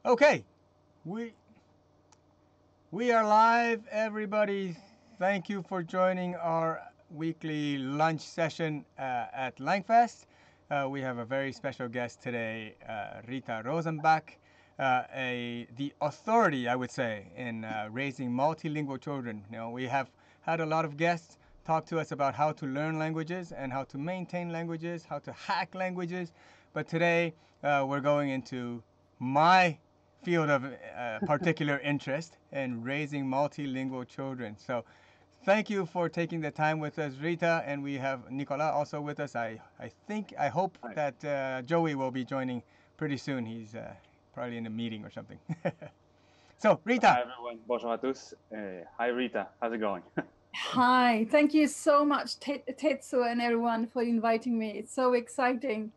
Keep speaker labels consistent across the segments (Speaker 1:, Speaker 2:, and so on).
Speaker 1: Okay, we we are live, everybody. Thank you for joining our weekly lunch session at LangFest. We have a very special guest today, Rita Rosenback, the authority, I would say, in raising multilingual children. We have had a lot of guests talk to us about how to learn languages and how to maintain languages, how to hack languages. But today, we're going into my field of particular interest in raising multilingual children. So thank you for taking the time with us, Rita, and we have Nicola also with us. I hope
Speaker 2: Hi.
Speaker 1: that Joey will be joining pretty soon. He's probably in a meeting or something. So, Rita.
Speaker 2: Hi, everyone. Bonjour à tous. Hi, Rita. How's it going?
Speaker 3: Hi, thank you so much, Tetsu and everyone, for inviting me. It's so exciting.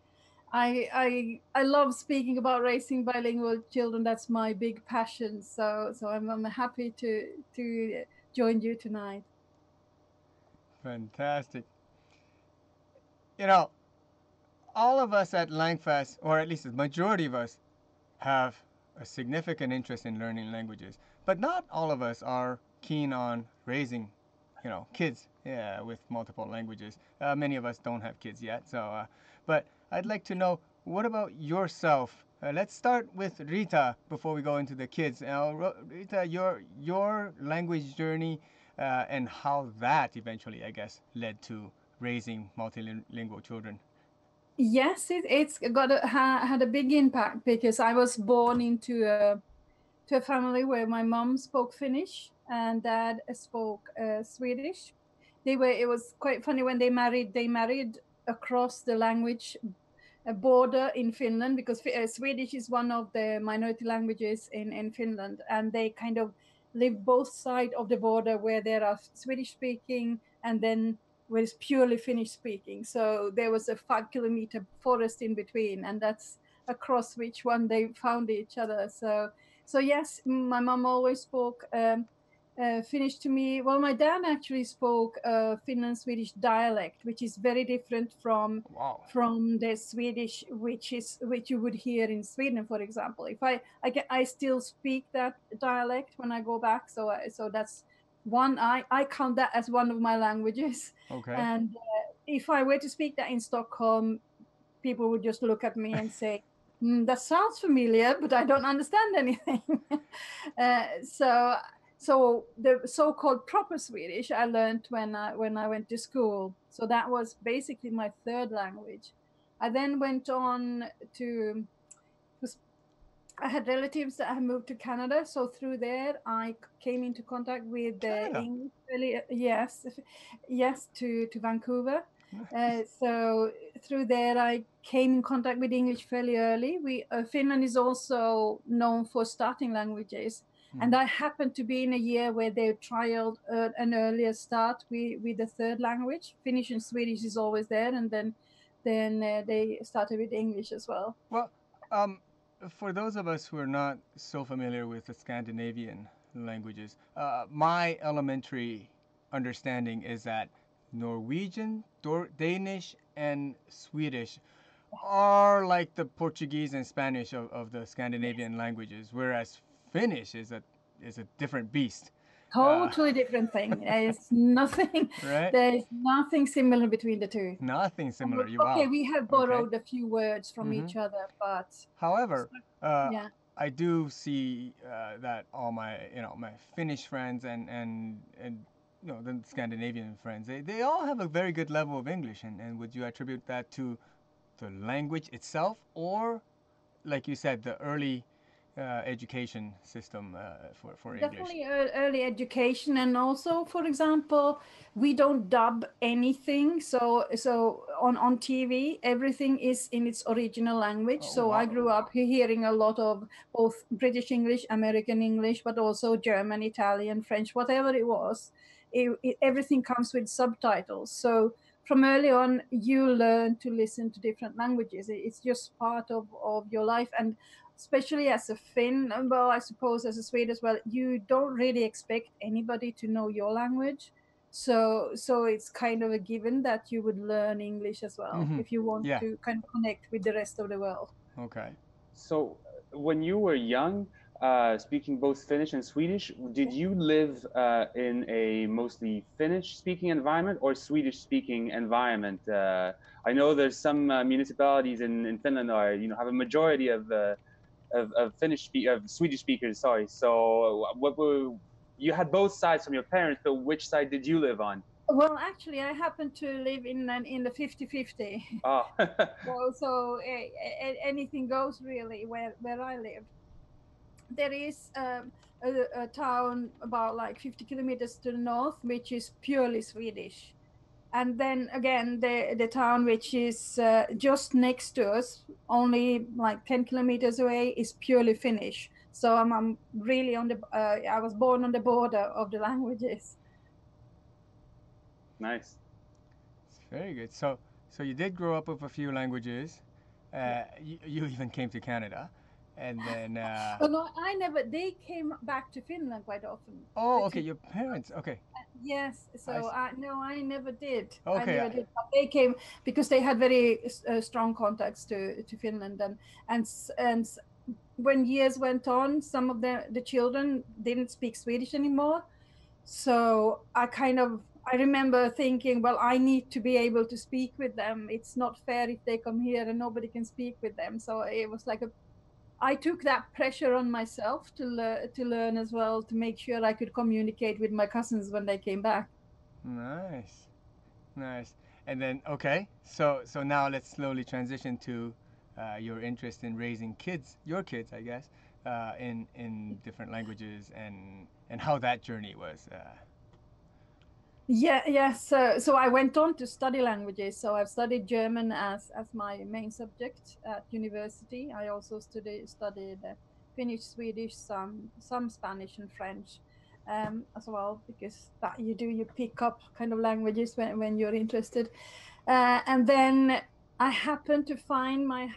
Speaker 3: I love speaking about raising bilingual children. That's my big passion. So I'm happy to join you tonight.
Speaker 1: Fantastic. You know, all of us at Langfest, or at least the majority of us, have a significant interest in learning languages. But not all of us are keen on raising, kids, yeah, with multiple languages. Many of us don't have kids yet. But I'd like to know, what about yourself? Let's start with Rita before we go into the kids. Rita, your language journey and how that eventually, I guess, led to raising multilingual children.
Speaker 3: Yes, it's had a big impact because I was born into a family where my mom spoke Finnish and dad spoke Swedish. It was quite funny when they married. They married across the language border in Finland because Swedish is one of the minority languages in Finland, and they kind of live both sides of the border where there are Swedish speaking and then where it's purely Finnish speaking. So there was a 5 kilometer forest in between, and that's across which one they found each other. So yes, my mom always spoke Finnish to me. Well, my dad actually spoke Finland Swedish dialect, which is very different
Speaker 1: Wow.
Speaker 3: from the Swedish, which you would hear in Sweden, for example. If I still speak that dialect when I go back, so that's one. I count that as one of my languages.
Speaker 1: Okay.
Speaker 3: And if I were to speak that in Stockholm, people would just look at me and say, that sounds familiar, but I don't understand anything. So the so-called proper Swedish I learned when I went to school. So that was basically my third language. I then went on to, because I had relatives that had moved to Canada. So through there, I came into contact with the
Speaker 1: Canada.
Speaker 3: English. Really, yes, to Vancouver. So through there, I came in contact with English fairly early. Finland is also known for starting languages, and I happened to be in a year where they trialed an earlier start with the third language. Finnish and Swedish is always there, and then they started with English as well.
Speaker 1: Well, um, for those of us who are not so familiar with the Scandinavian languages, my elementary understanding is that Norwegian, Danish, and Swedish are like the Portuguese and Spanish of the
Speaker 3: Yes.
Speaker 1: Scandinavian languages, whereas Finnish is a different beast. Uh,
Speaker 3: Totally different thing.
Speaker 1: right?
Speaker 3: There is nothing similar between the two.
Speaker 1: Nothing similar. You
Speaker 3: Okay,
Speaker 1: wow.
Speaker 3: we have
Speaker 1: Okay.
Speaker 3: borrowed a few words from
Speaker 1: Mm-hmm.
Speaker 3: each other, but
Speaker 1: However, uh,
Speaker 3: yeah.
Speaker 1: I do see that all my Finnish friends and the Scandinavian friends, they all have a very good level of English. And would you attribute that to the language itself, or like you said, the early education system for English?
Speaker 3: Definitely early education, and also, for example, we don't dub anything. So on TV, everything is in its original language.
Speaker 1: Oh
Speaker 3: So I
Speaker 1: wow.
Speaker 3: grew up hearing a lot of both British English, American English, but also German, Italian, French, whatever it was. Everything comes with subtitles. So from early on, you learn to listen to different languages. It's just part of your life, and especially as a Finn, well, I suppose as a Swede as well, you don't really expect anybody to know your language. So it's kind of a given that you would learn English as well
Speaker 1: Mm-hmm.
Speaker 3: if you want
Speaker 1: Yeah.
Speaker 3: to kind of connect with the rest of the world.
Speaker 1: Okay.
Speaker 2: So, when you were young, speaking both Finnish and Swedish, did you live in a mostly Finnish-speaking environment or Swedish-speaking environment? I know there's some municipalities in Finland are have a majority of Swedish speakers. Sorry. So what were you had both sides from your parents, but which side did you live on?
Speaker 3: Well, actually, I happen to live in the 50-50.
Speaker 2: Oh,
Speaker 3: So anything goes really where I live. There is a town about like 50 kilometers to the north, which is purely Swedish. And then again, the town which is just next to us, only like 10 kilometers away, is purely Finnish. So I'm really on the, I was born on the border of the languages.
Speaker 2: nice.
Speaker 1: It's very good. So you did grow up with a few languages. You even came to Canada, and then.
Speaker 3: Oh no, I never. They came back to Finland quite often.
Speaker 1: Oh, okay. Your parents. Okay.
Speaker 3: Yes. So no, I never did.
Speaker 1: Okay.
Speaker 3: I never did. But they came because they had very strong contacts to Finland, and when years went on, some of the children didn't speak Swedish anymore. So I remember thinking, well, I need to be able to speak with them. It's not fair if they come here and nobody can speak with them. So it was like I took that pressure on myself to learn as well, to make sure I could communicate with my cousins when they came back.
Speaker 1: Nice, nice. And then okay, so now let's slowly transition to your interest in raising kids, your kids, I guess, in different languages and how that journey was.
Speaker 3: Yeah. So I went on to study languages. So I've studied German as my main subject at university. I also studied Finnish, Swedish, some Spanish and French as well, because that you pick up kind of languages when you're interested. And then I happened to find my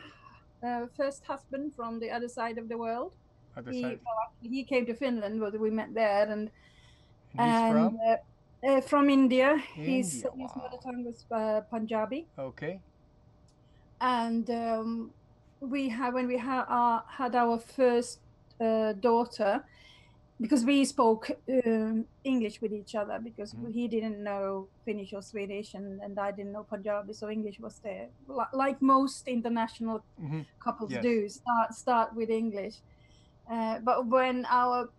Speaker 3: first husband from the other side of the world. He came to Finland, but we met there, and
Speaker 1: he's
Speaker 3: from India.
Speaker 1: India,
Speaker 3: His
Speaker 1: wow.
Speaker 3: mother tongue was Punjabi.
Speaker 1: Okay.
Speaker 3: And when we had our first daughter, because we spoke English with each other, because he didn't know Finnish or Swedish, and I didn't know Punjabi, so English was there. Like most international couples do, start with English. But when our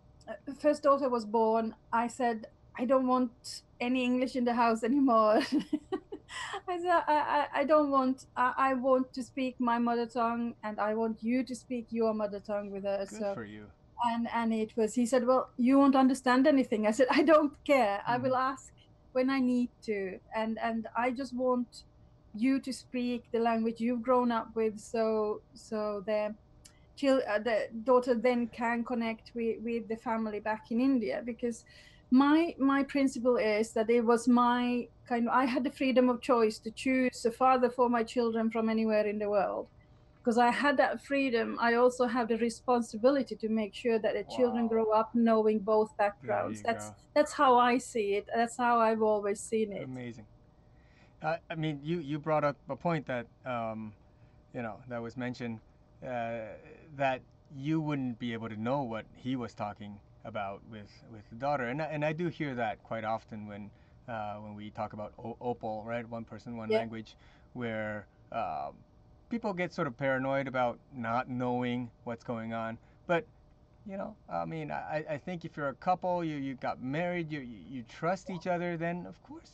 Speaker 3: first daughter was born, I said, I don't want any English in the house anymore. I said, I don't want, I want to speak my mother tongue, and I want you to speak your mother tongue with her.
Speaker 1: Good for you.
Speaker 3: And he said, well, you won't understand anything. I said, I don't care. I will ask when I need to. And I just want you to speak the language you've grown up with. So the daughter then can connect with the family back in India, because my principle is that it was my I had the freedom of choice to choose a father for my children from anywhere in the world. Because I had that freedom, I also have the responsibility to make sure that the children grow up knowing both backgrounds. That's how I see it. That's how I've always seen it.
Speaker 1: Amazing. I mean, you brought up a point that that was mentioned, that you wouldn't be able to know what he was talking about with the daughter, and I do hear that quite often when we talk about Opal, right? One person, one language, where people get sort of paranoid about not knowing what's going on. But I mean, I think if you're a couple, you got married, you trust each other, then of course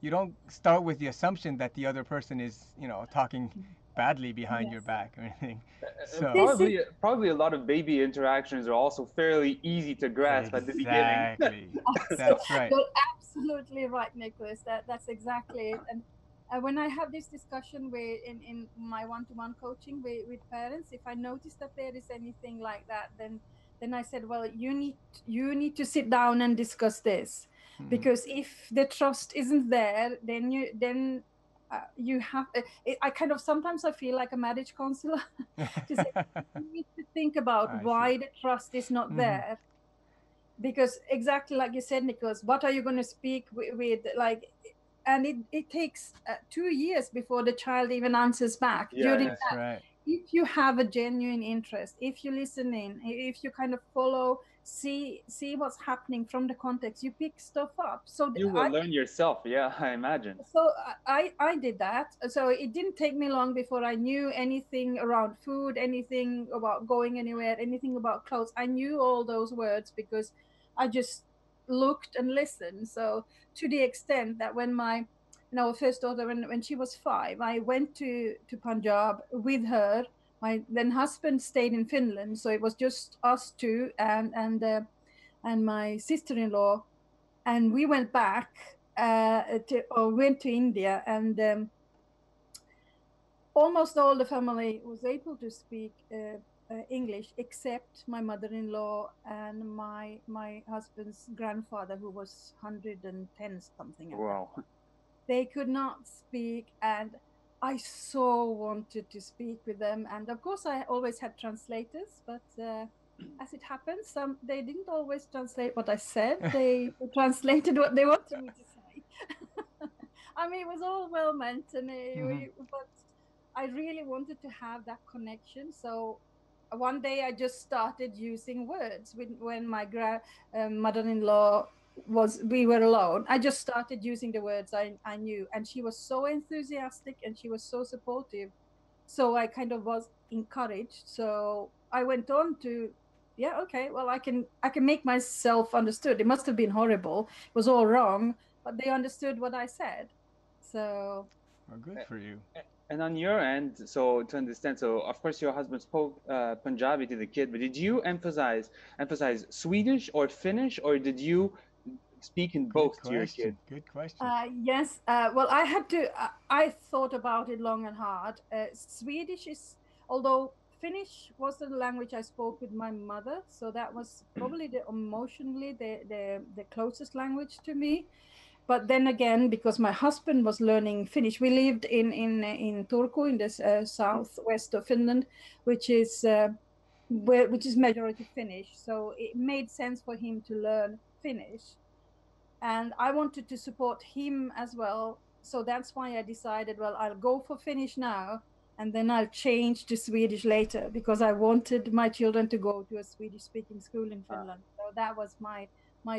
Speaker 1: you don't start with the assumption that the other person is talking badly behind your back or anything. So
Speaker 2: probably a lot of baby interactions are also fairly easy to grasp at the beginning.
Speaker 1: Exactly. That's right.
Speaker 3: You're absolutely right, Nicholas. That's exactly it. And when I have this discussion in my one-to-one coaching with parents, if I notice that there is anything like that, then I said, well, you need to sit down and discuss this, because if the trust isn't there, then you have. I sometimes I feel like a marriage counselor to say you need to think about why the trust is not there. Because exactly like you said, Nicholas, what are you going to speak with and it takes 2 years before the child even answers back.
Speaker 1: During that,
Speaker 3: if you have a genuine interest, if you listen in, if you kind of follow, see what's happening from the context, you pick stuff up. So
Speaker 2: You will learn yourself. Yeah, I imagine.
Speaker 3: so I did that. So it didn't take me long before I knew anything around food, anything about going anywhere, anything about clothes. I knew all those words because I just looked and listened. So to the extent that when my first daughter, when she was 5, I went to Punjab with her. My then husband stayed in Finland, so it was just us two and my sister-in-law, and we went back went to India, and almost all the family was able to speak English, except my mother-in-law and my husband's grandfather, who was 110 something.
Speaker 2: Wow.
Speaker 3: They could not speak, and I so wanted to speak with them. And of course, I always had translators, but as it happens, they didn't always translate what I said. They translated what they wanted me to say. I mean, it was all well meant, and but I really wanted to have that connection. So one day I just started using words when my mother-in-law we were alone. I just started using the words I knew, and she was so enthusiastic and she was so supportive. So I kind of was encouraged. So I went on to, yeah, okay, well, I can make myself understood. It must have been horrible. It was all wrong, but they understood what I said. So
Speaker 1: well, good for you.
Speaker 2: And on your end, so to understand, so of course your husband spoke Punjabi to the kid, but did you emphasize Swedish or Finnish, or did you speak in both to your kid?
Speaker 1: Good question.
Speaker 3: Yes. Well, I had to. I thought about it long and hard. Swedish is, although Finnish was the language I spoke with my mother, so that was probably emotionally the closest language to me. But then again, because my husband was learning Finnish, we lived in Turku, in the southwest of Finland, which is majority Finnish. So it made sense for him to learn Finnish, and I wanted to support him as well. So that's why I decided, well, I'll go for Finnish now, and then I'll change to Swedish later, because I wanted my children to go to a Swedish-speaking school in Finland. So that was my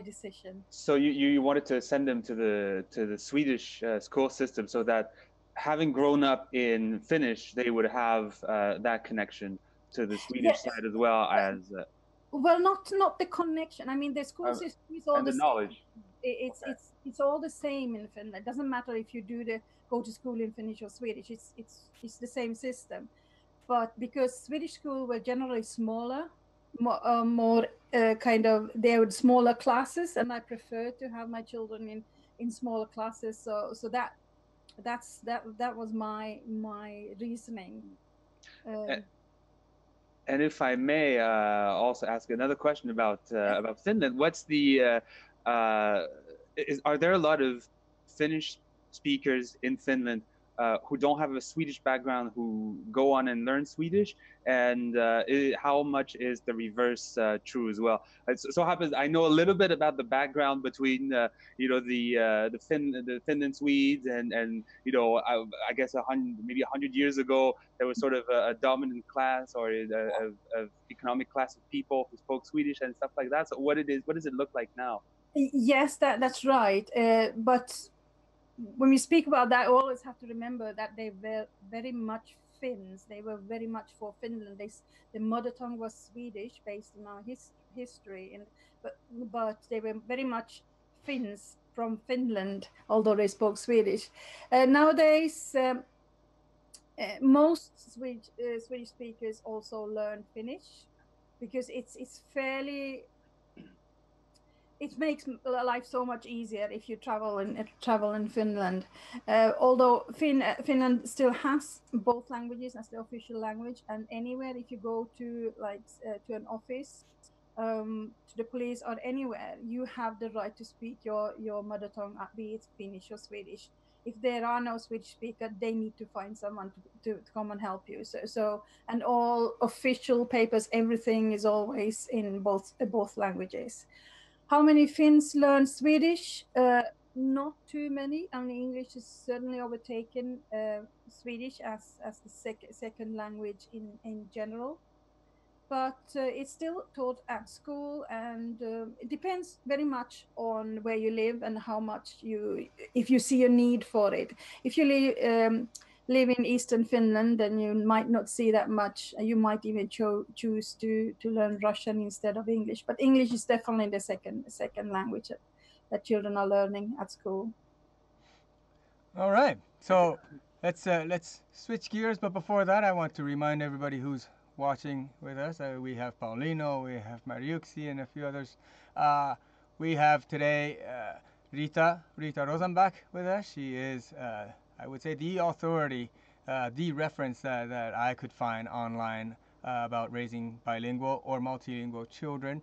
Speaker 3: decision.
Speaker 2: So you wanted to send them to the Swedish school system, so that having grown up in Finnish, they would have that connection to the Swedish side as well as.
Speaker 3: Well, not the connection. I mean, the school system is all the
Speaker 2: knowledge.
Speaker 3: It's all the same in Finland. It doesn't matter if you go to school in Finnish or Swedish. It's the same system. But because Swedish schools were generally smaller, more kind of, they were smaller classes, and I prefer to have my children in smaller classes. So that was my reasoning.
Speaker 2: And if I may also ask another question about Finland, what's the are there a lot of Finnish speakers in Finland who don't have a Swedish background who go on and learn Swedish, and how much is the reverse true as well? It so happens I know a little bit about the background between the Finland Swedes, and I guess maybe 100 years ago there was sort of a dominant class, or a economic class of people who spoke Swedish and stuff like that. So what does it look like now?
Speaker 3: Yes, that's right. But when we speak about that, I always have to remember that they were very much Finns. They were very much for Finland. The mother tongue was Swedish, based on our history, but they were very much Finns from Finland, although they spoke Swedish. Nowadays, most Swedish speakers also learn Finnish, because it's fairly. It makes life so much easier if you travel in Finland. Although Finland still has both languages as the official language, and anywhere if you go to to an office, to the police or anywhere, you have the right to speak your mother tongue, be it Finnish or Swedish. If there are no Swedish speakers, they need to find someone to come and help you. So and all official papers, everything is always in both languages. How many Finns learn Swedish? not too many. I mean, English is certainly overtaken Swedish as the second language in general, but it's still taught at school, and it depends very much on where you live and how much if you see a need for it. If you live in Eastern Finland, then you might not see that much. You might even choose to learn Russian instead of English. But English is definitely the second language that children are learning at school.
Speaker 1: All right. So let's switch gears. But before that, I want to remind everybody who's watching with us. We have Paulino, we have Mariuksi, and a few others. We have today Rita Rosenback with us. She is, I would say, the authority, the reference that I could find online about raising bilingual or multilingual children.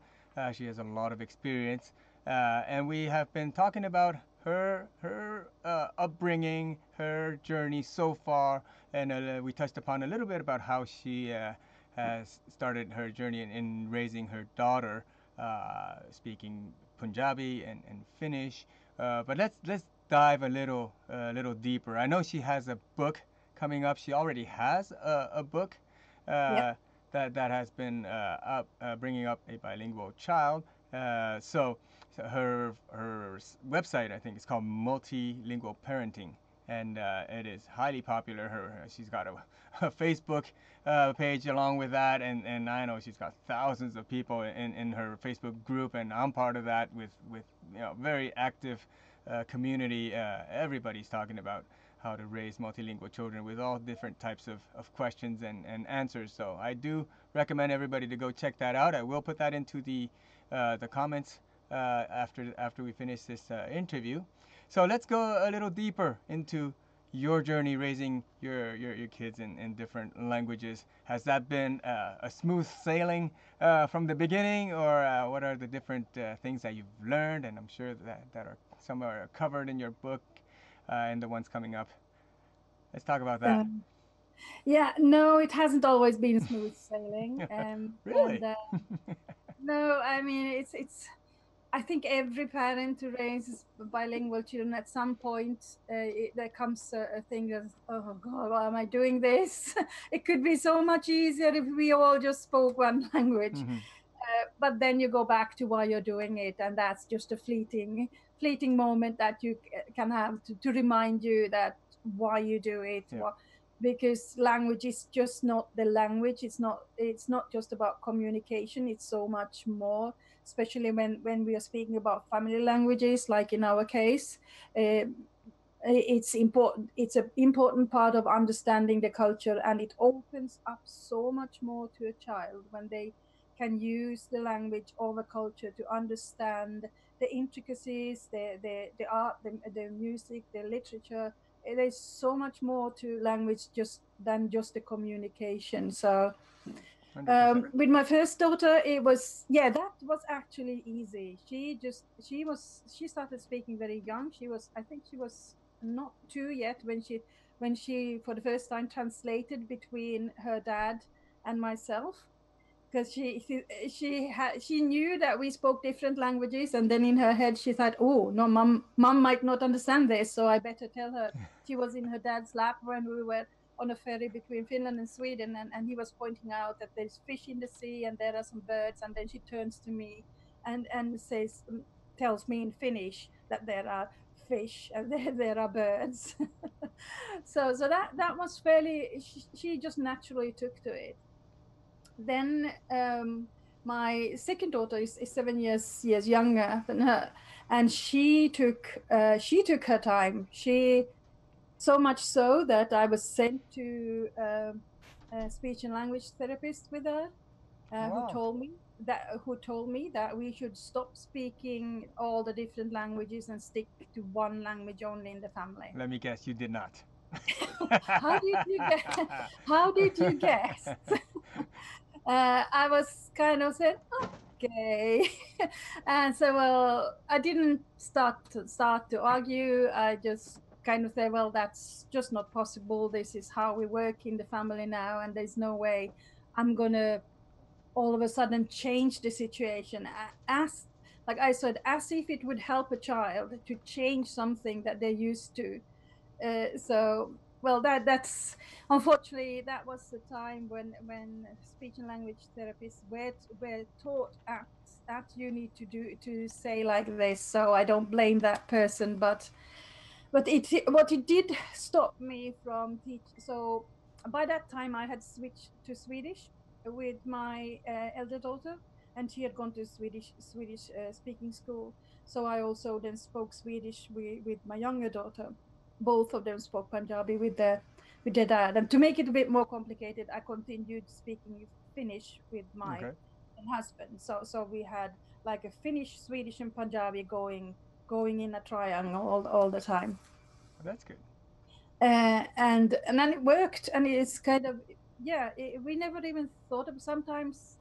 Speaker 1: She has a lot of experience, and we have been talking about her upbringing, her journey so far, and we touched upon a little bit about how she has started her journey in raising her daughter, speaking Punjabi and Finnish. But let's dive a little deeper. I know she has a book coming up. She already has a book
Speaker 3: Yep.
Speaker 1: that has been bringing up a bilingual child. So her website, I think, is called Multilingual Parenting, and it is highly popular. She's got a Facebook page along with that, and I know she's got thousands of people in her Facebook group, and I'm part of that with very active community. Everybody's talking about how to raise multilingual children with all different types of questions and answers. So I do recommend everybody to go check that out. I will put that into the comments after we finish this interview. So let's go a little deeper into your journey raising your kids in different languages. Has that been a smooth sailing from the beginning, or what are the different things that you've learned? And I'm sure that are some are covered in your book and the ones coming up. Let's talk about that.
Speaker 3: Yeah, no, it hasn't always been smooth sailing.
Speaker 1: Really?
Speaker 3: And no, I mean it's. I think every parent who raises bilingual children at some point there comes a thing of, oh God, why am I doing this? It could be so much easier if we all just spoke one language.
Speaker 1: Mm-hmm.
Speaker 3: But then you go back to why you're doing it, and that's just a fleeting moment that you can have to remind you that why you do it.
Speaker 1: Yeah.
Speaker 3: Because language is just not the language. It's not just about communication. It's so much more, especially when we are speaking about family languages, like in our case. It's important. It's an important part of understanding the culture, and it opens up so much more to a child when they can use the language of a culture to understand the intricacies, the art, the music, the literature. There's so much more to language than just the communication. So
Speaker 1: 100%.
Speaker 3: with my first daughter, that was actually easy. She started speaking very young. I think she was not 2 yet when she for the first time translated between her dad and myself, because she knew that we spoke different languages, and then in her head she thought, oh no, mom might not understand this, so I better tell her. She was in her dad's lap when we were on a ferry between Finland and Sweden, and he was pointing out that there's fish in the sea and there are some birds, and then she turns to me and tells me in Finnish that there are fish and there are birds. So that was fairly, she just naturally took to it. Then my second daughter is 7 years younger than her, and she took her time. She so much so that I was sent to a speech and language therapist with her, who
Speaker 1: Wow.
Speaker 3: told me that we should stop speaking all the different languages and stick to one language only in the family.
Speaker 1: Let me guess, you did not.
Speaker 3: How did you guess? I was kind of said, okay. And so, well, I didn't start to argue. I just kind of said, well, that's just not possible. This is how we work in the family now, and there's no way I'm gonna all of a sudden change the situation. As like I said, as if it would help a child to change something that they're used to. So well, that's unfortunately that was the time when speech and language therapists were taught at you need to say like this. So I don't blame that person, but it did stop me from teach. So by that time I had switched to Swedish with my elder daughter, and she had gone to Swedish speaking school. So I also then spoke Swedish with my younger daughter. Both of them spoke Punjabi with their dad, and to make it a bit more complicated, I continued speaking Finnish with my
Speaker 1: Okay.
Speaker 3: husband. So we had like a Finnish, Swedish, and Punjabi going in a triangle all the time.
Speaker 1: Well, that's good.
Speaker 3: And then it worked, and it's kind of, yeah, we never even thought of. Sometimes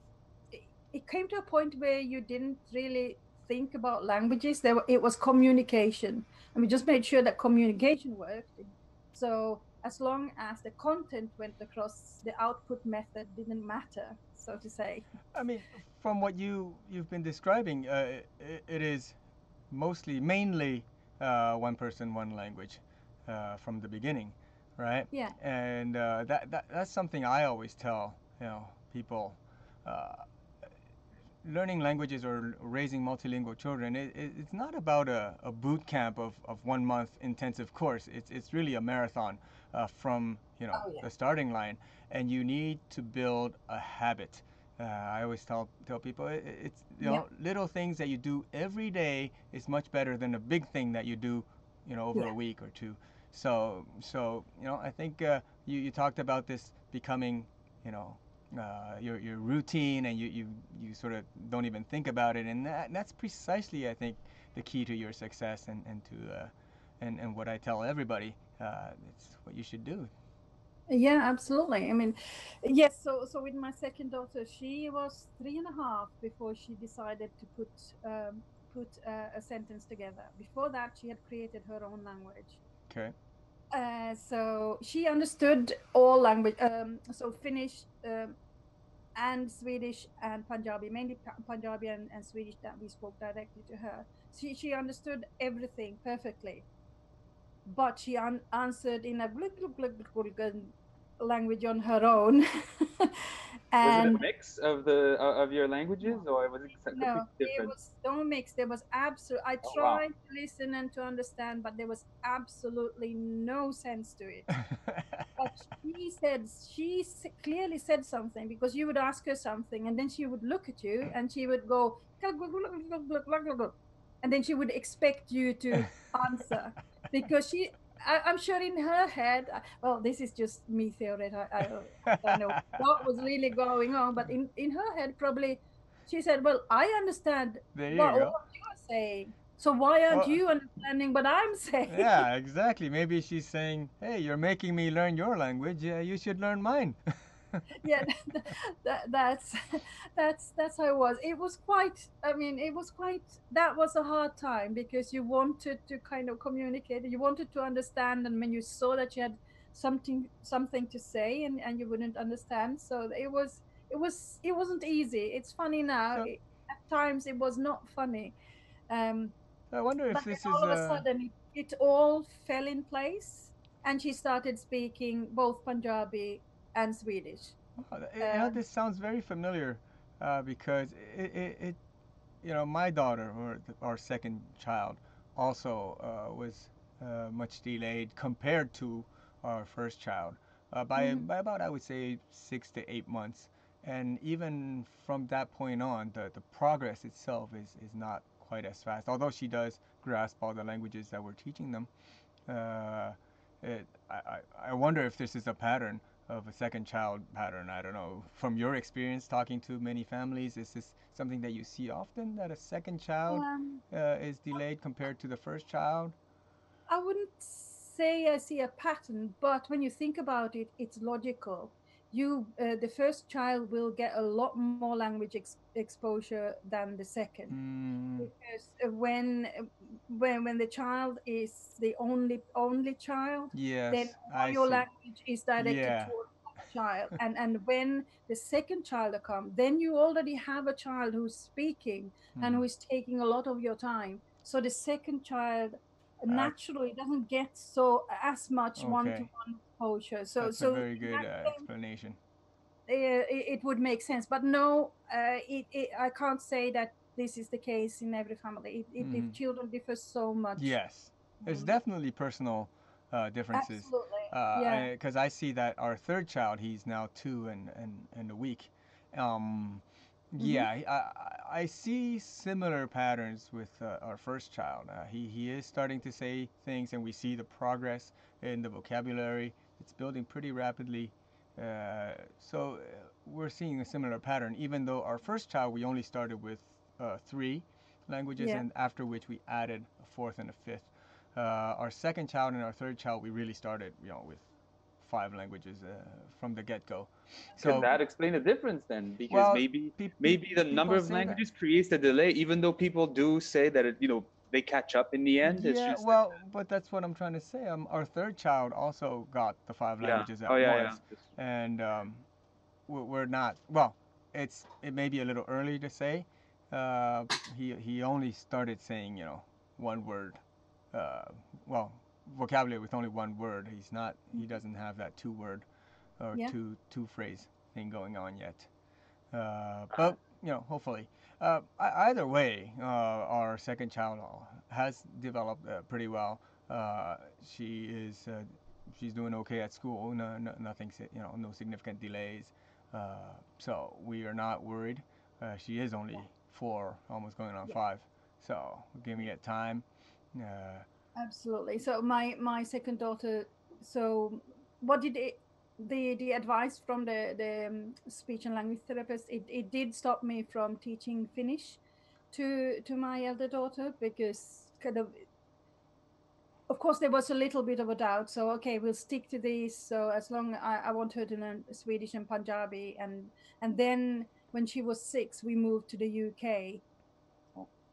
Speaker 3: it came to a point where you didn't really think about languages. It was communication, and we just made sure that communication worked. So as long as the content went across, the output method didn't matter, so to say.
Speaker 1: I mean, from what you've been describing, it is mainly one person, one language from the beginning, right?
Speaker 3: Yeah.
Speaker 1: And that's something I always tell people. Uh, Learning languages or raising multilingual children, it's not about a boot camp of 1 month intensive course. It's really a marathon from
Speaker 3: Oh yeah.
Speaker 1: the starting line, and you need to build a habit. I always tell people it's little things that you do every day is much better than a big thing that you do over
Speaker 3: Yeah.
Speaker 1: a week or two. So I think you talked about this becoming you know your routine, and you sort of don't even think about it, and that's precisely, I think, the key to your success, and what I tell everybody. It's what you should do.
Speaker 3: Yeah, absolutely. I mean, yes. So with my second daughter, she was 3.5 before she decided to put a sentence together. Before that, she had created her own language.
Speaker 1: Okay.
Speaker 3: So she understood all language. So Finnish and Swedish and Punjabi, mainly Punjabi and Swedish that we spoke directly to her. She understood everything perfectly, but she answered in a language on her own.
Speaker 2: Was it a
Speaker 3: And
Speaker 2: mix of the of your languages,
Speaker 3: no,
Speaker 2: or was it completely
Speaker 3: it
Speaker 2: different?
Speaker 3: was no mix. There was absolute. I
Speaker 2: Oh wow.
Speaker 3: tried to listen and to understand, but there was absolutely no sense to it. But she said clearly said something, because you would ask her something and then she would look at you and she would go, and then she would expect you to answer, because I'm sure in her head, well, this is just me theory. I don't know what was really going on, but in her head, probably she said, well, I understand
Speaker 1: There you
Speaker 3: what
Speaker 1: go.
Speaker 3: you are saying. So why aren't
Speaker 1: Well,
Speaker 3: you understanding what I'm saying?
Speaker 1: yeah, exactly. Maybe she's saying, "Hey, you're making me learn your language. Yeah, you should learn mine."
Speaker 3: Yeah, that's that's how it was. It was quite, I mean, it was quite, that was a hard time, because you wanted to kind of communicate, you wanted to understand, and when you saw that you had something to say, and you wouldn't understand, so it wasn't easy. It's funny now.
Speaker 1: So,
Speaker 3: At times it was not funny. um
Speaker 1: I wonder
Speaker 3: but
Speaker 1: if
Speaker 3: then
Speaker 1: this
Speaker 3: all
Speaker 1: is
Speaker 3: of a sudden it all fell in place, and she started speaking both Punjabi and Swedish. um
Speaker 1: this sounds very familiar, because my daughter, or our second child, also was much delayed compared to our first child,
Speaker 3: mhm.
Speaker 1: by about, I would say, 6 to 8 months. And even from that point on, the progress itself is not quite as fast. Although she does grasp all the languages that we're teaching them, uh, I wonder if this is a pattern of a second child pattern. I don't know. From your experience talking to many families, is this something that you see often, that a second child
Speaker 3: Um,
Speaker 1: is delayed compared to the first child?
Speaker 3: I wouldn't say I see a pattern, but when you think about it, it's logical. The first child will get a lot more language exposure than the second,
Speaker 1: Mm,
Speaker 3: because when the child is the only child, then
Speaker 1: yes,
Speaker 3: all
Speaker 1: I
Speaker 3: your
Speaker 1: see.
Speaker 3: language is directed
Speaker 1: Yeah.
Speaker 3: towards that child, and when the second child comes, then you already have a child who's speaking and who is taking a lot of your time. So the second child naturally doesn't get so as much
Speaker 1: Okay.
Speaker 3: one-to-one exposure.
Speaker 1: That's a very good explanation.
Speaker 3: It would make sense, but no, I can't say that this is the case in every family. If children differ so much.
Speaker 1: Yes, there's definitely personal differences.
Speaker 3: Absolutely, yeah.
Speaker 1: Because I see that our third child, he's now 2 and a week. Yeah, I see similar patterns with our first child. He is starting to say things, and we see the progress in the vocabulary. It's building pretty rapidly. So we're seeing a similar pattern, even though our first child, we only started with 3 languages, and after which we added a fourth and a fifth. Our second child and our third child, we really started, with 5 languages from the get-go.
Speaker 2: So could that explain the difference then? Because
Speaker 1: well,
Speaker 2: maybe the number of languages creates the delay, even though people do say that they catch up in the end.
Speaker 1: Yeah,
Speaker 2: it's just
Speaker 1: but that's what I'm trying to say. Our third child also got the 5 languages at once, and we're not. Well, it may be a little early to say. He only started saying one word. Well, vocabulary with only one word. He doesn't have that 2-word or two phrase thing going on yet. But hopefully. Either way, our second child has developed pretty well. She's doing okay at school. Nothing, no significant delays. So we are not worried. She is only 4, almost going on 5. So we're giving it time.
Speaker 3: Absolutely. So my second daughter. So what did the advice from the speech and language therapist? It did stop me from teaching Finnish to my elder daughter, because of course there was a little bit of a doubt. So okay, we'll stick to these. So as long I want her to learn Swedish and Punjabi, and then when she was 6, we moved to the UK.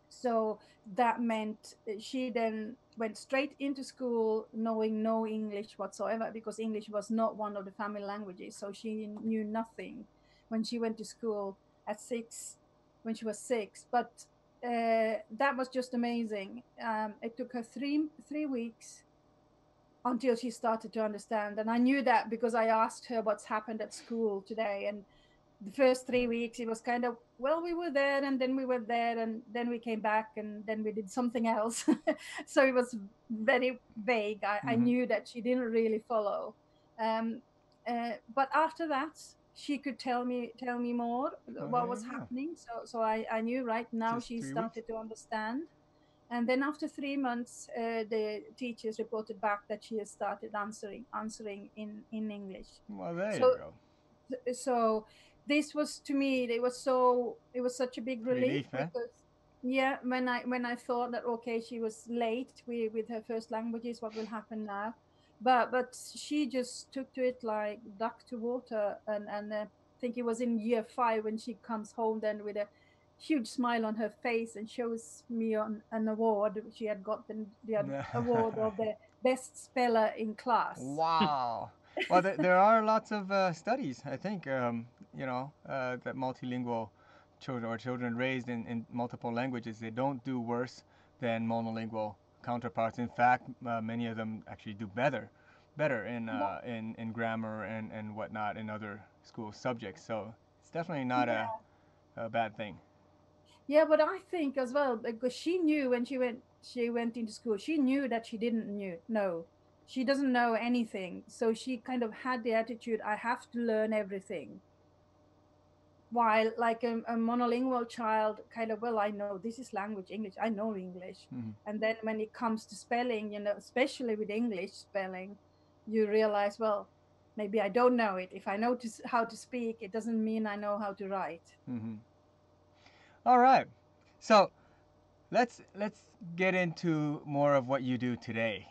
Speaker 3: So that meant she then went straight into school knowing no English whatsoever, because English was not one of the family languages. So she knew nothing when she went to school at 6, when she was 6. But that was just amazing. It took her three weeks until she started to understand. And I knew that because I asked her what's happened at school today. And the first 3 weeks, it was kind of, well, we were there, and then we were there, and then we came back, and then we did something else. So it was very vague. I knew that she didn't really follow. But after that, she could tell me more what was happening. So I knew right now she started to understand. And then after 3 months, the teachers reported back that she has started answering in English.
Speaker 1: Well, there you go.
Speaker 3: So this was, to me, it was such a big relief because when I thought that okay, she was late with her first languages, what will happen now? But she just took to it like duck to water, and I think it was in year 5 when she comes home then with a huge smile on her face and shows me an award. She had gotten the award of the best speller in class.
Speaker 1: Wow. Well, there are lots of studies, I think, that multilingual children or children raised in multiple languages, they don't do worse than monolingual counterparts. In fact, many of them actually do better in grammar and whatnot in other school subjects. So it's definitely not a bad thing.
Speaker 3: Yeah, but I think as well, because she knew when she went into school, she knew that she didn't know. She doesn't know anything. So she kind of had the attitude, I have to learn everything. While like a monolingual child kind of, well, I know this is language, English, I know English. And then when it comes to spelling, especially with English spelling, you realize, well, maybe I don't know it. If I know how to speak, it doesn't mean I know how to write.
Speaker 1: All right. So let's get into more of what you do today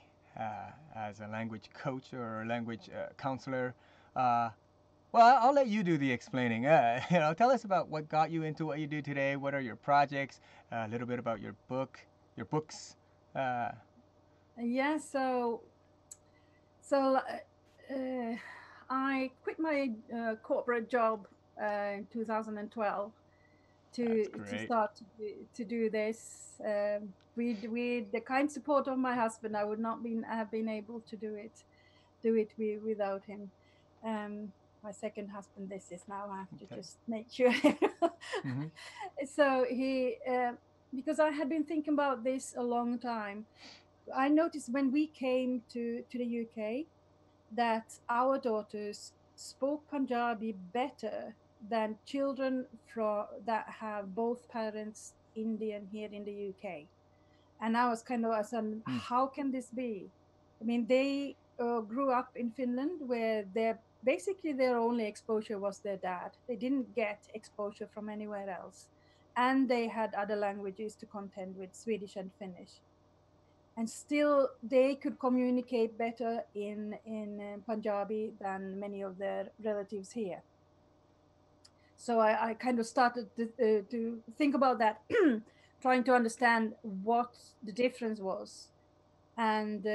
Speaker 1: as a language coach or a language counselor. Well, I'll let you do the explaining. Tell us about what got you into what you do today. What are your projects? A little bit about your books.
Speaker 3: Yeah. So I quit my corporate job in 2012 to start to do this. With the kind support of my husband, I would not have been able to do it without him. My second husband, this is now. I have to just make sure.
Speaker 1: Mm-hmm.
Speaker 3: So he, because I had been thinking about this a long time. I noticed when we came to the UK that our daughters spoke Punjabi better than children that have both parents Indian here in the UK. And I was kind of asking, how can this be? I mean, they grew up in Finland where basically their only exposure was their dad. They didn't get exposure from anywhere else. And they had other languages to contend with, Swedish and Finnish. And still they could communicate better in Punjabi than many of their relatives here. So I kind of started to think about that, trying to understand what the difference was. And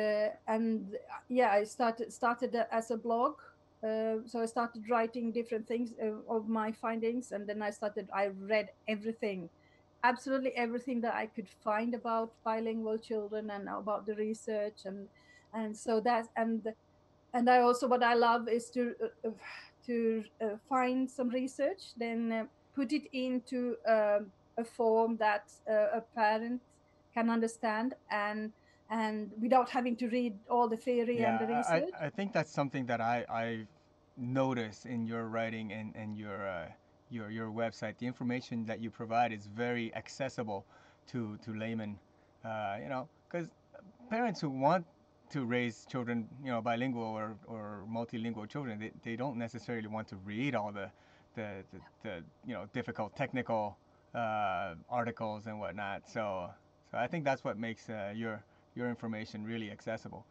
Speaker 3: yeah, I started as a blog. So I started writing different things of my findings, and then I read everything, absolutely everything that I could find about bilingual children and about the research, and so that and I also, what I love is to find some research, then put it into a form that a parent can understand, and without having to read all the theory and the research.
Speaker 1: I think that's something that I notice in your writing and your website. The information that you provide is very accessible to laymen. You know, because parents who want to raise children, you know, bilingual or multilingual children, they don't necessarily want to read all the you know, difficult technical articles and whatnot. So I think that's what makes your information really accessible.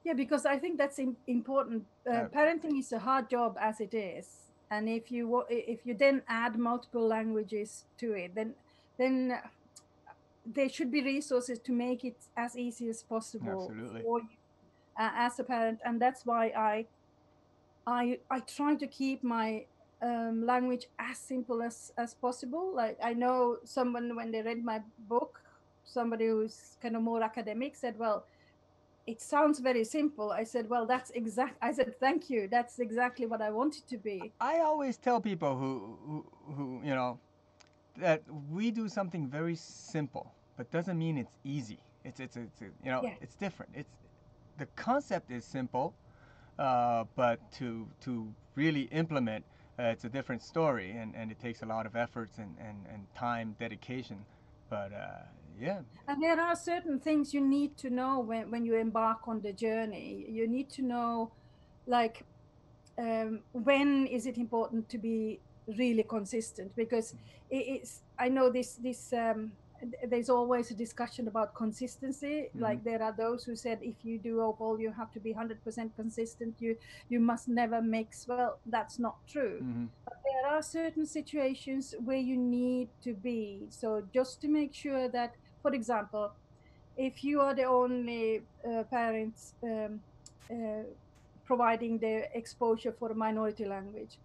Speaker 3: Yeah, because I think that's important. Parenting is a hard job as it is, and if you then add multiple languages to it, then there should be resources to make it as easy as possible for you as a parent, and that's why I try to keep my language as simple as possible. Like, I know someone, when they read my book, somebody who's kind of more academic said, well, it sounds very simple. I said, well, I said, thank you. That's exactly what I want it to be.
Speaker 1: I always tell people who you know, that we do something very simple, but doesn't mean it's easy. It's you know, it's different. The concept is simple, but to really implement, it's a different story, and it takes a lot of efforts and time, dedication. But yeah.
Speaker 3: And there are certain things you need to know when you embark on the journey. You need to know, like, when is it important to be really consistent? Because I know there's always a discussion about consistency.
Speaker 1: Mm-hmm.
Speaker 3: Like, there are those who said, if you do OPOL, you have to be 100% consistent. You must never mix. Well, that's not true.
Speaker 1: Mm-hmm.
Speaker 3: But there are certain situations where you need to be. So just to make sure that, for example, if you are the only parents providing the exposure for a minority language,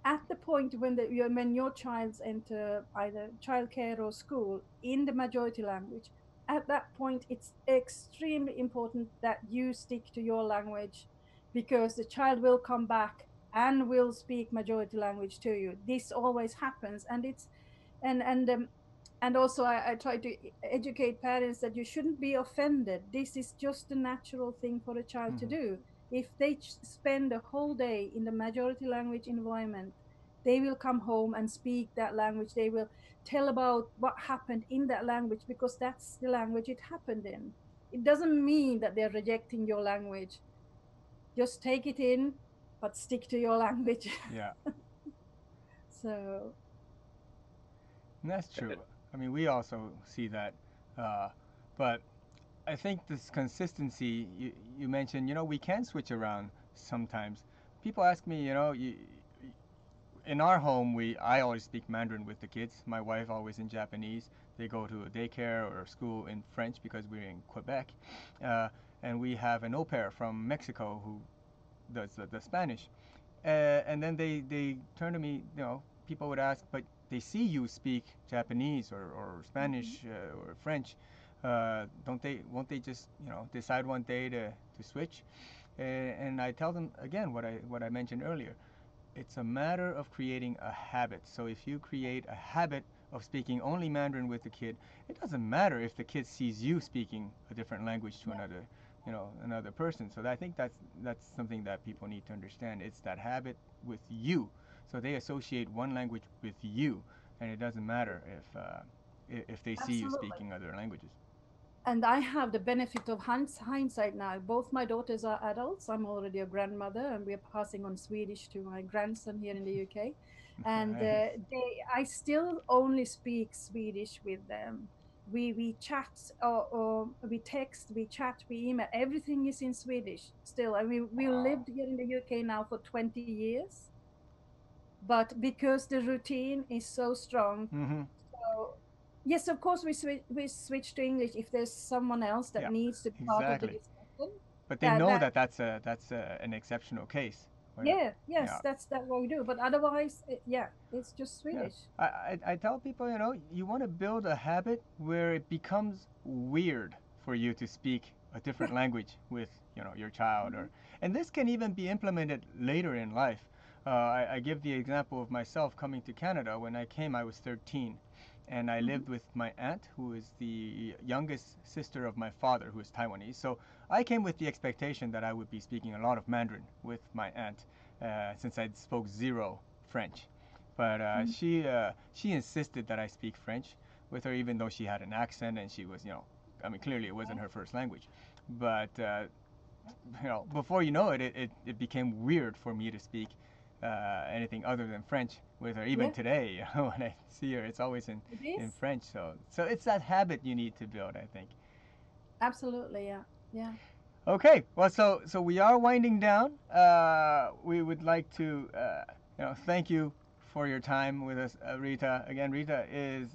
Speaker 3: at the point when your child enter either childcare or school in the majority language, at that point it's extremely important that you stick to your language, because the child will come back and will speak majority language to you. This always happens, and it's and also I try to educate parents that you shouldn't be offended. This is just a natural thing for a child to do. If they spend a whole day in the majority language environment, they will come home and speak that language. They will tell about what happened in that language, because that's the language it happened in. It doesn't mean that they're rejecting your language. Just take it in, but stick to your language.
Speaker 1: Yeah.
Speaker 3: So.
Speaker 1: And that's true. I mean, we also see that, but I think this consistency you mentioned, you know, we can switch around sometimes. People ask me, you know, in our home, I always speak Mandarin with the kids. My wife always in Japanese. They go to a daycare or school in French because we're in Quebec, and we have an au pair from Mexico who does the Spanish. And then they turn to me, people would ask, but they see you speak Japanese or Spanish or French. Won't they just, decide one day to switch? And I tell them again what I mentioned earlier. It's a matter of creating a habit. So if you create a habit of speaking only Mandarin with the kid, it doesn't matter if the kid sees you speaking a different language to another person. So I think that's something that people need to understand. It's that habit with you. So they associate one language with you, and it doesn't matter if they see you speaking other languages.
Speaker 3: And I have the benefit of hindsight now. Both my daughters are adults. I'm already a grandmother, and we're passing on Swedish to my grandson here in the UK. And
Speaker 1: Nice.
Speaker 3: I still only speak Swedish with them. We chat, or we text, we chat, we email. Everything is in Swedish still. I mean, we lived here in the UK now for 20 years. But because the routine is so strong, so yes, of course we switch to English if there's someone else that needs to be part of the discussion.
Speaker 1: But they know that's an exceptional case.
Speaker 3: Yes, that's what we do. But otherwise, it's just Swedish.
Speaker 1: Yeah. I tell people, you want to build a habit where it becomes weird for you to speak a different language with, your child, and this can even be implemented later in life. I give the example of myself coming to Canada. When I came, I was 13, and I lived with my aunt, who is the youngest sister of my father, who is Taiwanese. So I came with the expectation that I would be speaking a lot of Mandarin with my aunt, since I spoke zero French. But she insisted that I speak French with her, even though she had an accent and she was, clearly it wasn't her first language. But before you know it, it became weird for me to speak anything other than French with her. Even today, when I see her, it's always in French. So it's that habit you need to build, I think.
Speaker 3: Absolutely, yeah.
Speaker 1: Okay, well, so we are winding down. We would like to, thank you for your time with us, Rita. Again, Rita is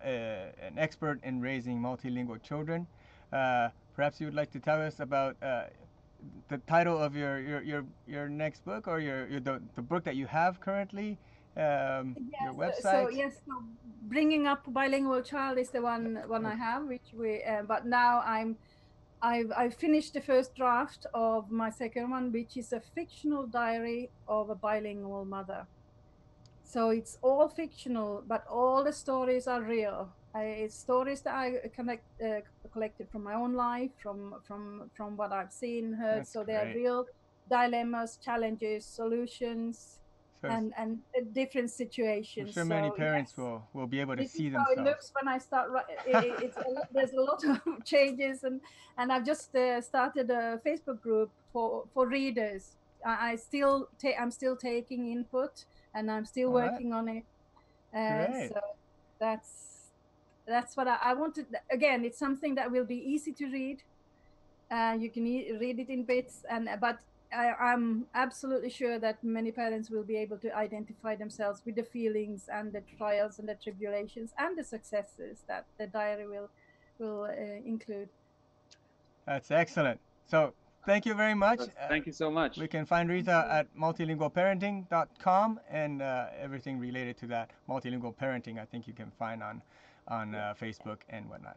Speaker 1: an expert in raising multilingual children. Perhaps you would like to tell us about the title of your next book, or the book that you have currently, your website.
Speaker 3: So Bringing Up a Bilingual Child is the one I have, which but now I've finished the first draft of my second one, which is a fictional diary of a bilingual mother. So it's all fictional, but all the stories are real. It's stories that I collected from my own life, from what I've seen, heard.
Speaker 1: That's
Speaker 3: so they are
Speaker 1: great.
Speaker 3: real dilemmas, challenges, solutions, and different situations.
Speaker 1: I'm sure many parents will be able to see themselves.
Speaker 3: This is how it looks when I start. There's a lot of changes, and I've just started a Facebook group for readers. I'm still taking input, and I'm still working on it. So that's what I wanted. Again, it's something that will be easy to read. You can read it in bits, but I'm absolutely sure that many parents will be able to identify themselves with the feelings and the trials and the tribulations and the successes that the diary will include.
Speaker 1: That's excellent. So thank you very much.
Speaker 2: Thank you so much.
Speaker 1: We can find Rita at multilingualparenting.com, and everything related to that multilingual parenting, I think you can find on Facebook and whatnot.